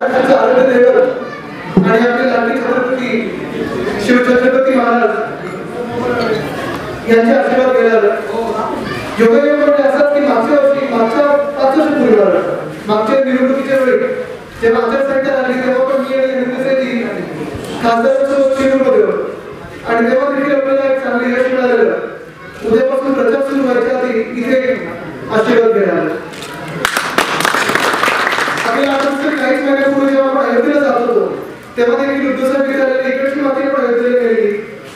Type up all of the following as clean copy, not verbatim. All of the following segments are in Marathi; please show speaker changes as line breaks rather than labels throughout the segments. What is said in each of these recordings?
आरोग्य दैवत आणि आपले लाडके छत्रपती शिवछत्रपती महाराज यांचे आशीर्वाद घ्यायला योगायोग म्हणजे असं की मागच्या 5 वर्ष पूर्वी मागच्या निवडणुकीच्या वेळी जेव्हा आचारसंहिता आली तेव्हा पण मी आणि निवडणुकीसाठी खासदारांसोबत शिरूरमध्ये होतो आणि तेव्हा देखील आपल्याला एक चांगले यश मिळालेलं. उद्यापासून प्रचार सुरू व्हायच्या आधी इथे आशीर्वाद घ्यायला आपल्याला आठवतं काहीच महिन्यापूर्वी जेव्हा आपण अयोध्येला जात होतो तेव्हा देखील उद्धव साहेब विचारलेली इकडची माती आपण अयोध्येला गेली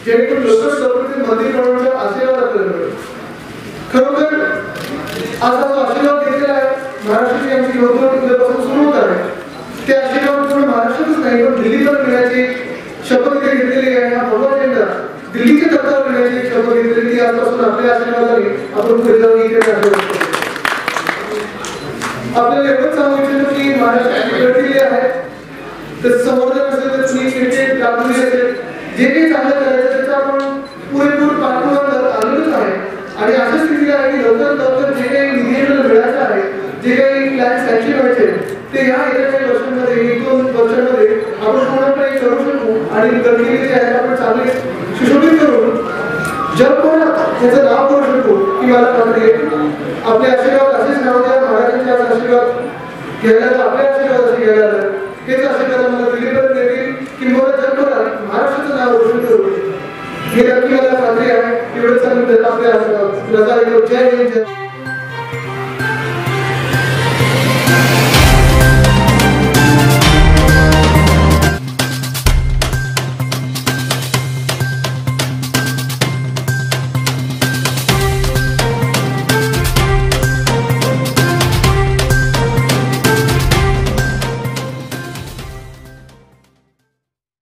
जेणेकरून लवकरात मंदिर बनवण्याचा आशीर्वाद आपल्याला मिळेल. खरोखर आज जो आशीर्वाद घेतलेला आहे महाराष्ट्राची आमची निवडणूक उद्यापासून सुरू होत आहे ते आशीर्वाद पूर्ण महाराष्ट्रातच नाही पण दिल्लीवर मिळण्याची शपथ इथे घेतलेली आहे. हा भगवा झेंडा दिल्लीच्या तत्वावर मिळण्याची शपथ घेतलेली ती आजपासून आपल्या आशीर्वादाने आपण पुढे जाऊन इकडे आपल्याला एवढंच सांगू इच्छितो की महाराष्ट्राची प्रगती आहे त्याचं संवर्धन असेल तर तुम्ही क्रिकेट गांभीर्य असेल जे काही चांगलं करायचं त्याचं आपण पुरेपूर पाठपुरावा आलेलोच आहे आणि अशा स्थितीला आहे की लवकर जे काही निधी मिळायचं आहे जे काही प्लॅन सँक्शन व्हायचे ते या येत्या काही वर्षांमध्ये 1-2 वर्षांमध्ये आपण पूर्णपणे करू शकू आणि गडकिल्ले जे आहेत आपण चांगले सुशोभित करून जगभरात याचा लाभ करू शकतो की मला खात्री आहे. आपले आशीर्वाद असेच राहू द्या महाराजांचे आशीर्वाद घ्यायला आपले आशीर्वाद असे घ्यायला